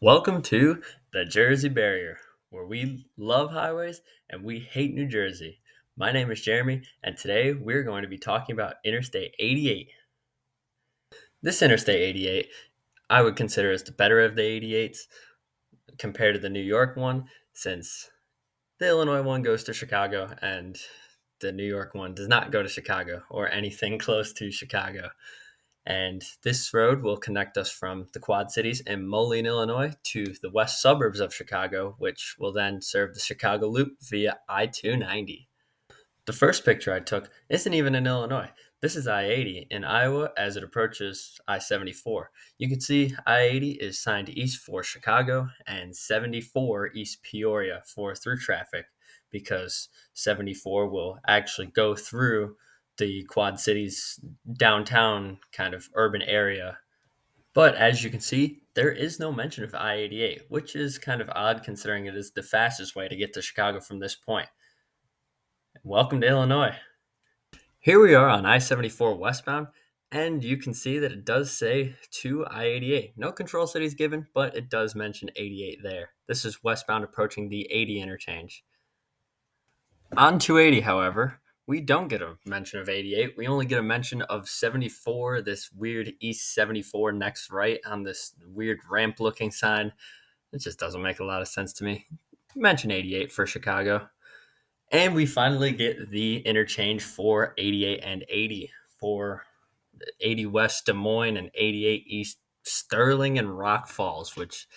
Welcome to the Jersey Barrier, where we love highways and we hate New Jersey. My name is Jeremy, and today we're going to be talking about Interstate 88. This Interstate 88, I would consider as the better of the 88s compared to the New York one, since the Illinois one goes to Chicago and the New York one does not go to Chicago or anything close to Chicago. And this road will connect us from the Quad Cities in Moline, Illinois, to the west suburbs of Chicago, which will then serve the Chicago Loop via I 290. The first picture I took isn't even in Illinois. This is I 80 in Iowa as it approaches I 74. You can see I 80 is signed east for Chicago and 74 East Peoria for through traffic because 74 will actually go through the Quad Cities downtown kind of urban area. But as you can see, there is no mention of I 88, which is kind of odd considering it is the fastest way to get to Chicago from this point. Welcome to Illinois. Here we are on I 74 westbound, and you can see that it does say to I 88. No control cities given, but it does mention 88 there. This is westbound approaching the 80 interchange. On 280, however, we don't get a mention of 88. We only get a mention of 74, this weird East 74 next right on this weird ramp looking sign. It just doesn't make a lot of sense to me. Mention 88 for Chicago. And we finally get the interchange for 88 and 80 for 80 West Des Moines and 88 East Sterling and Rock Falls, which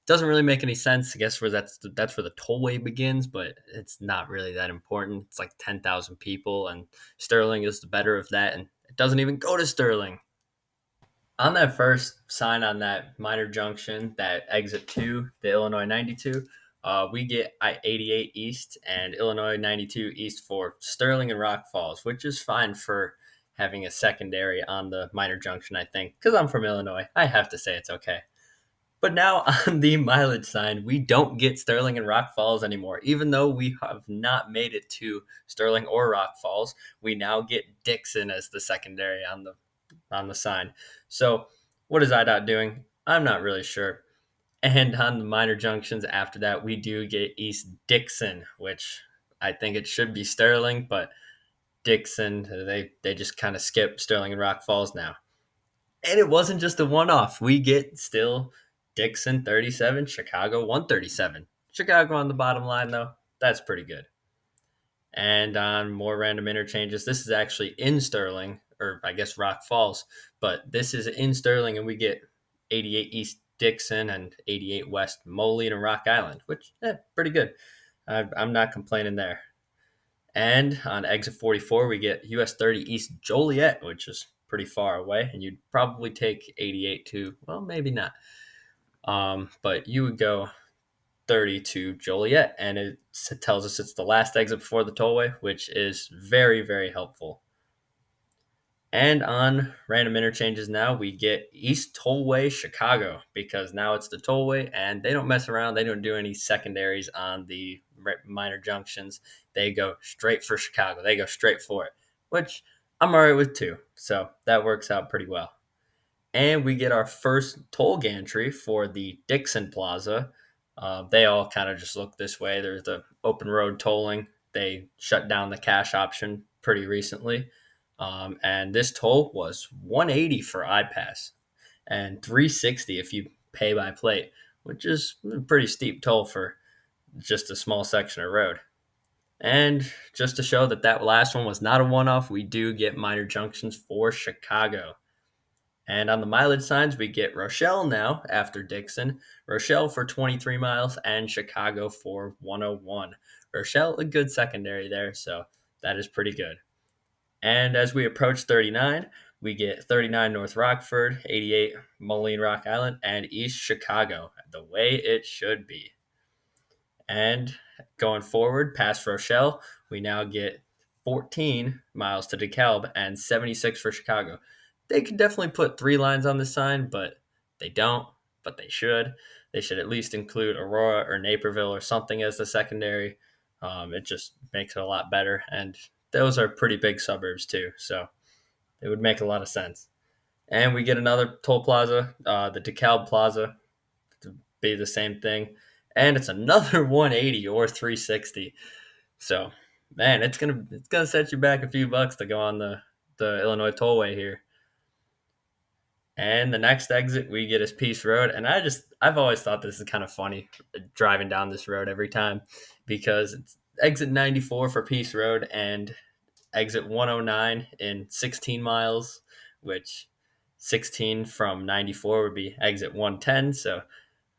doesn't really make any sense. I guess where that's where the tollway begins, but it's not really that important. It's like 10,000 people, and Sterling is the better of that, and it doesn't even go to Sterling. On that first sign on that minor junction, that exit to the Illinois 92, we get I-88 East and Illinois 92 East for Sterling and Rock Falls, which is fine for having a secondary on the minor junction, I think. Because I'm from Illinois, I have to say it's okay. But now on the mileage sign, we don't get Sterling and Rock Falls anymore. Even though we have not made it to Sterling or Rock Falls, we now get Dixon as the secondary on the sign. So what is IDOT doing? I'm not really sure. And on the minor junctions after that, we do get East Dixon, which I think it should be Sterling, but Dixon, they just kind of skip Sterling and Rock Falls now. And it wasn't just a one off. We get still Dixon 37, Chicago 137. Chicago on the bottom line, though, that's pretty good. And on more random interchanges, this is actually in Sterling, or I guess Rock Falls, but this is in Sterling, and we get 88 East Dixon and 88 West Moline and Rock Island, which, pretty good. I'm not complaining there. And on exit 44, we get US 30 East Joliet, which is pretty far away, and you'd probably take 88 to, well, maybe not. But you would go 30 to Joliet, and it tells us it's the last exit before the tollway, which is very, very helpful. And on random interchanges now, we get East Tollway Chicago, because now it's the tollway, and they don't mess around. They don't do any secondaries on the minor junctions. They go straight for Chicago. They go straight for it, which I'm all right with too. So that works out pretty well. And we get our first toll gantry for the Dixon Plaza. They all kind of just look this way. There's the open road tolling. They shut down the cash option pretty recently. And this toll was 180 for iPass and 360 if you pay by plate, which is a pretty steep toll for just a small section of road. And just to show that that last one was not a one-off, we do get minor junctions for Chicago. And on the mileage signs, we get Rochelle now after Dixon, Rochelle for 23 miles, and Chicago for 101. Rochelle, a good secondary there, so that is pretty good. And as we approach 39, we get 39 North Rockford, 88 Moline Rock Island, and East Chicago, the way it should be. And going forward past Rochelle, we now get 14 miles to DeKalb and 76 for Chicago. They could definitely put 3 lines on the sign, but they don't, but they should. They should at least include Aurora or Naperville or something as the secondary. It just makes it a lot better. And those are pretty big suburbs too, so it would make a lot of sense. And we get another toll plaza, the DeKalb Plaza, the be the same thing. And it's another 180 or 360. So, man, it's gonna set you back a few bucks to go on the Illinois Tollway here. And the next exit we get is Peace Road, and I've always thought this is kind of funny driving down this road every time because it's exit 94 for Peace Road and exit 109 in 16 miles, which 16 from 94 would be exit 110. So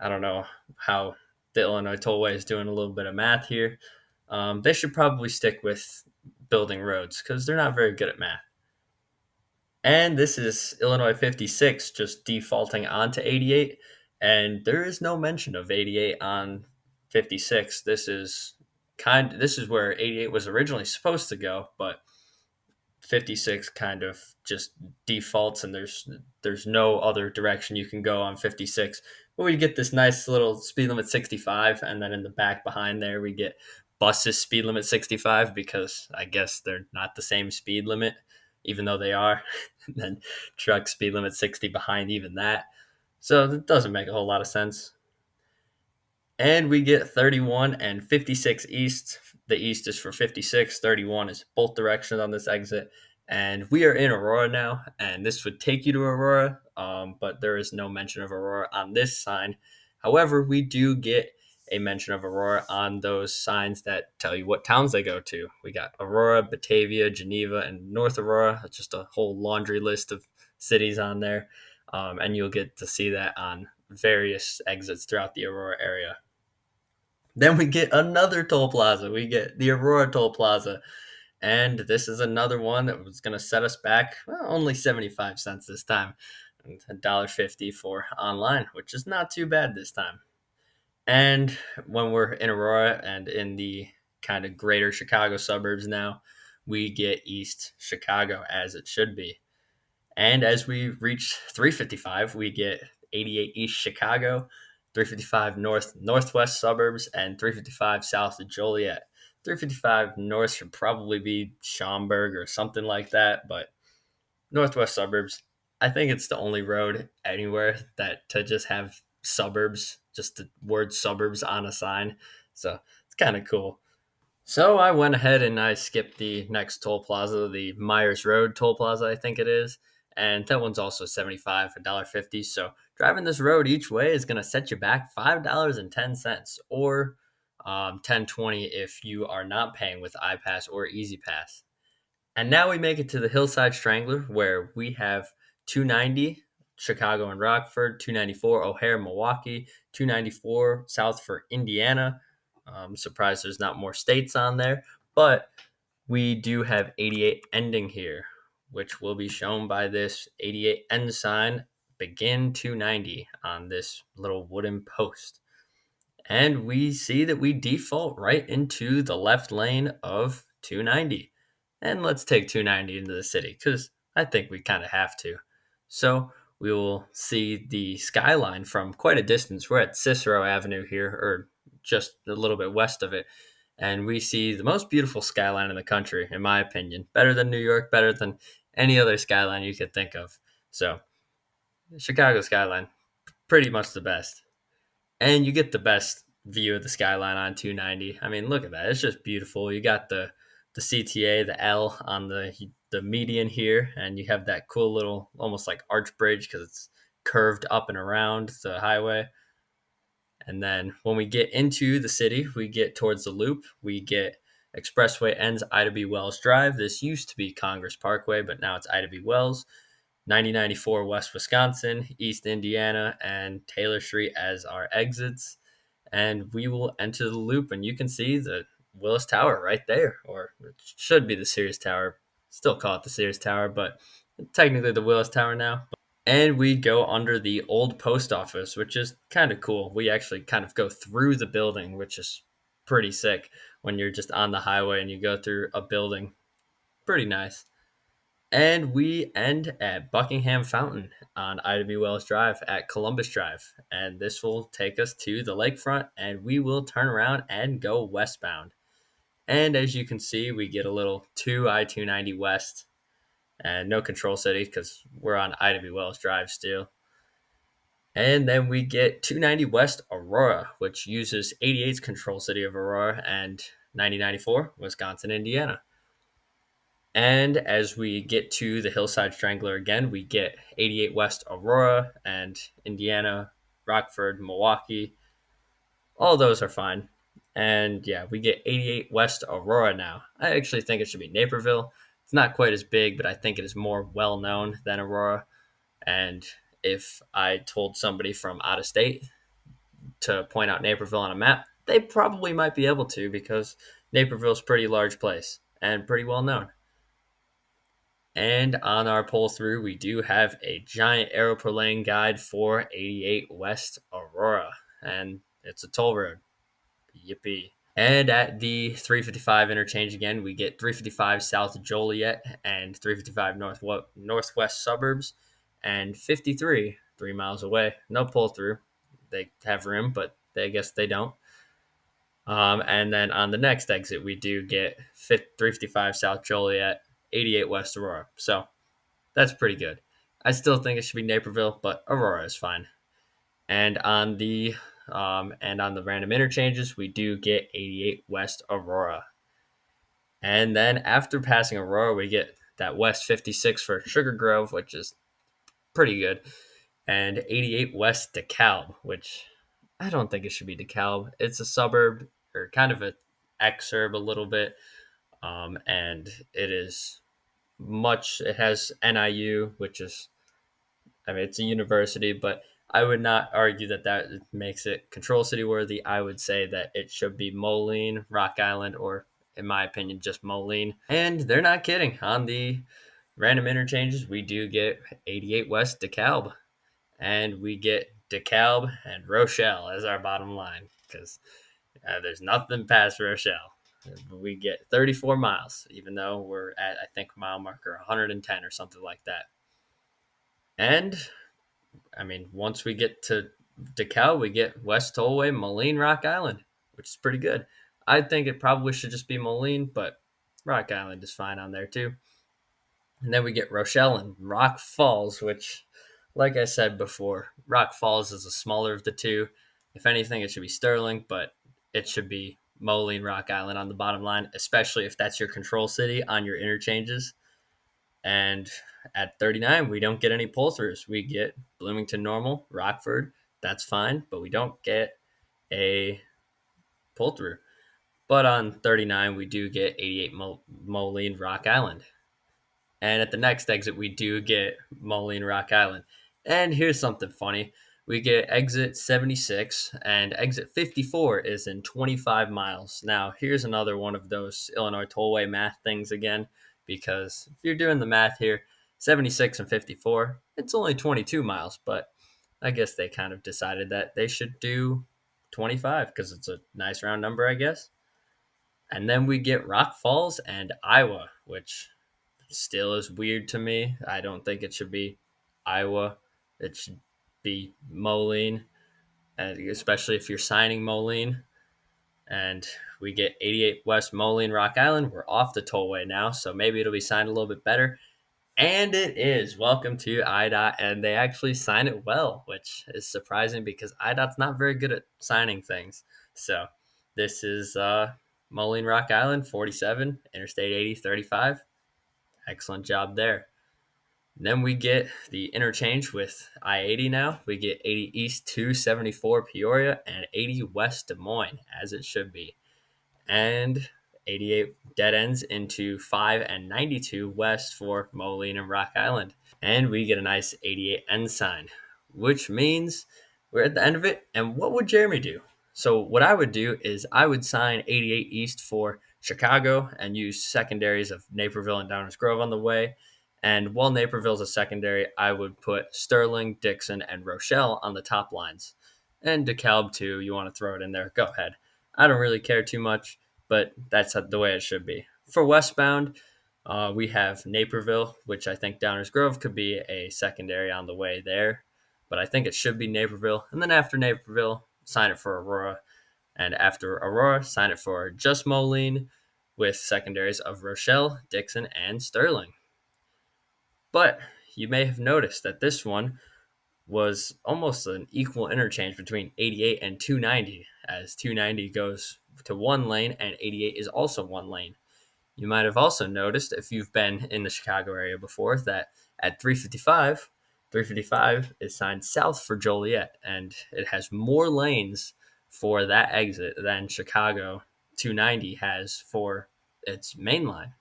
I don't know how the Illinois Tollway is doing a little bit of math here. They should probably stick with building roads because they're not very good at math. And this is Illinois 56 just defaulting onto 88. And there is no mention of 88 on 56. This is where 88 was originally supposed to go, but 56 kind of just defaults and there's no other direction you can go on 56. But we get this nice little speed limit 65, and then in the back behind there we get buses speed limit 65 because I guess they're not the same speed limit even though they are. And then truck speed limit 60 behind even that. So it doesn't make a whole lot of sense. And we get 31 and 56 east. The east is for 56. 31 is both directions on this exit. And we are in Aurora now, and this would take you to Aurora, but there is no mention of Aurora on this sign. However, we do get a mention of Aurora on those signs that tell you what towns they go to. We got Aurora, Batavia, Geneva, and North Aurora. It's just a whole laundry list of cities on there, and you'll get to see that on various exits throughout the Aurora area. Then we get another toll plaza. We get the Aurora Toll Plaza. And this is another one that was going to set us back only 75 cents this time. $1.50 for online, which is not too bad this time. And when we're in Aurora and in the kind of greater Chicago suburbs now, we get East Chicago as it should be. And as we reach 355, we get 88 East Chicago, 355 Northwest suburbs, and 355 south of Joliet. 355 north should probably be Schaumburg or something like that, but Northwest suburbs, I think it's the only road anywhere that to just have suburbs, just the word suburbs on a sign. So it's kind of cool. So I went ahead and I skipped the next toll plaza, the Myers Road toll plaza, I think it is. And that one's also 75, $1.50. So driving this road each way is going to set you back $5.10 or 10.20 if you are not paying with iPass or EasyPass. And now we make it to the Hillside Strangler where we have 290 Chicago and Rockford, 294 O'Hare, Milwaukee, 294 south for Indiana. Surprised there's not more states on there, but we do have 88 ending here, which will be shown by this 88 end sign, begin 290 on this little wooden post. And we see that we default right into the left lane of 290. And let's take 290 into the city because I think we kind of have to. So we will see the skyline from quite a distance. We're at Cicero Avenue here, or just a little bit west of it. And we see the most beautiful skyline in the country, in my opinion. Better than New York, better than any other skyline you could think of. So, Chicago skyline, pretty much the best. And you get the best view of the skyline on 290. I mean, look at that. It's just beautiful. You got the CTA, the L on the median here, and you have that cool little almost like arch bridge because it's curved up and around the highway. And then when we get into the city, we get towards the loop. We get Expressway ends Ida B. Wells Drive. This used to be Congress Parkway, but now it's Ida B. Wells. 9094 West Wisconsin, East Indiana, and Taylor Street as our exits. And we will enter the loop, and you can see the Willis Tower right there, or it should be the Sears Tower. Still call it the Sears Tower, but technically the Willis Tower now. And we go under the old post office, which is kind of cool. We actually kind of go through the building, which is pretty sick when you're just on the highway and you go through a building. Pretty nice. And we end at Buckingham Fountain on Ida B. Wells Drive at Columbus Drive. And this will take us to the lakefront, and we will turn around and go westbound. And as you can see, we get a little 2 I-290 west and no Control City because we're on Ida B. Wells Drive still. And then we get 290 West Aurora, which uses 88's control city of Aurora and 9094 Wisconsin, Indiana. And as we get to the Hillside Strangler again, we get 88 West Aurora and Indiana, Rockford, Milwaukee. All those are fine. And yeah, we get 88 West Aurora now. I actually think it should be Naperville. It's not quite as big, but I think it is more well known than Aurora. And if I told somebody from out of state to point out Naperville on a map, they probably might be able to because Naperville's a pretty large place and pretty well known. And on our pull through, we do have a giant arrow per lane guide for 88 West Aurora, and it's a toll road. Yippee. And at the 355 interchange again, we get 355 South Joliet and 355 Northwest Suburbs and 53 3 miles away. No pull through. They have room, but I guess they don't. And then on the next exit, we do get 355 South Joliet, 88 West Aurora. So that's pretty good. I still think it should be Naperville, but Aurora is fine. And on the random interchanges, we do get 88 West Aurora. And then after passing Aurora, we get that West 56 for Sugar Grove, which is pretty good, and 88 West DeKalb, which I don't think it should be DeKalb. It's a suburb or kind of a exurb a little bit, and it is much. It has NIU, which is, I mean, it's a university, but I would not argue that makes it control city worthy. I would say that it should be Moline, Rock Island, or in my opinion, just Moline. And they're not kidding. On the random interchanges, we do get 88 West DeKalb, and we get DeKalb and Rochelle as our bottom line because there's nothing past Rochelle. We get 34 miles, even though we're at, I think, mile marker 110 or something like that. And I mean, once we get to DeKalb, we get West Tollway, Moline, Rock Island, which is pretty good. I think it probably should just be Moline, but Rock Island is fine on there too. And then we get Rochelle and Rock Falls, which, like I said before, Rock Falls is the smaller of the two. If anything, it should be Sterling, but it should be Moline, Rock Island on the bottom line, especially if that's your control city on your interchanges. And at 39, we don't get any pull throughs. We get Bloomington Normal, Rockford. That's fine, but we don't get a pull through. But on 39, we do get 88 Moline, Rock Island. And at the next exit, we do get Moline, Rock Island. And here's something funny. We get exit 76, and exit 54 is in 25 miles. Now, here's another one of those Illinois tollway math things again, because if you're doing the math here, 76 and 54, it's only 22 miles, but I guess they kind of decided that they should do 25 because it's a nice round number, I guess. And then we get Rock Falls and Iowa, which still is weird to me. I don't think it should be Iowa. It should be Moline, and especially if you're signing Moline. And we get 88 West Moline, Rock Island. We're off the tollway now, so maybe it'll be signed a little bit better. And it is. Welcome to IDOT, and they actually sign it well, which is surprising because IDOT's not very good at signing things. So this is Moline, Rock Island, 47, Interstate 80, 35. Excellent job there. Then we get the interchange with I-80 now. We get 80 East 274 Peoria and 80 West Des Moines, as it should be. And 88 dead ends into 5 and 92 West for Moline and Rock Island. And we get a nice 88 end sign, which means we're at the end of it. And what would Jeremy do? So what I would do is I would sign 88 East for Chicago and use secondaries of Naperville and Downers Grove on the way. And while Naperville's a secondary, I would put Sterling, Dixon, and Rochelle on the top lines. And DeKalb too, you want to throw it in there, go ahead. I don't really care too much, but that's the way it should be. For westbound, we have Naperville, which I think Downers Grove could be a secondary on the way there. But I think it should be Naperville. And then after Naperville, sign it for Aurora. And after Aurora, sign it for just Moline with secondaries of Rochelle, Dixon, and Sterling. But you may have noticed that this one, was almost an equal interchange between 88 and 290, as 290 goes to one lane and 88 is also one lane. You might have also noticed, if you've been in the Chicago area before, that at 355, 355 is signed south for Joliet, and it has more lanes for that exit than Chicago 290 has for its main line,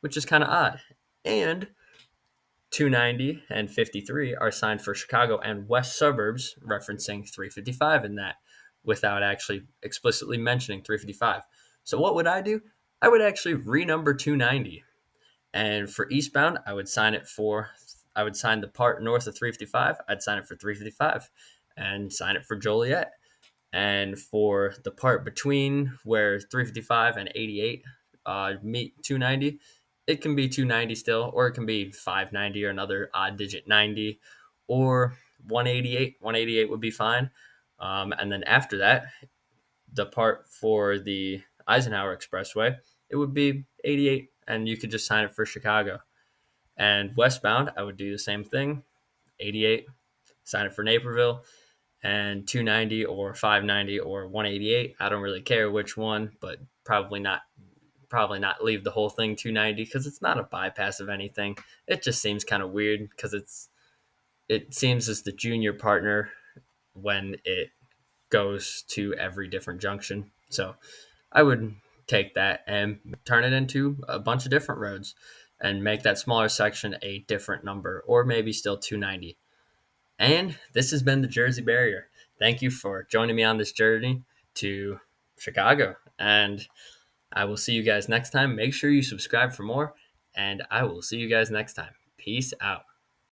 which is kind of odd. And 290 and 53 are signed for Chicago and west suburbs, referencing 355 in that without actually explicitly mentioning 355. So what would I do? I would actually renumber 290. And for eastbound, I would sign the part north of 355. I'd sign it for 355 and sign it for Joliet. And for the part between where 355 and 88 meet 290, it can be 290 still, or it can be 590 or another odd digit 90, or 188. 188 would be fine. And then after that, the part for the Eisenhower Expressway, it would be 88, and you could just sign it for Chicago. And westbound, I would do the same thing, 88, sign it for Naperville, and 290 or 590 or 188. I don't really care which one, but probably not leave the whole thing 290 because it's not a bypass of anything. It just seems kind of weird because it seems as the junior partner when it goes to every different junction. So I would take that and turn it into a bunch of different roads and make that smaller section a different number, or maybe still 290. And this has been the Jersey Barrier. Thank you for joining me on this journey to Chicago. And I will see you guys next time. Make sure you subscribe for more. And I will see you guys next time. Peace out.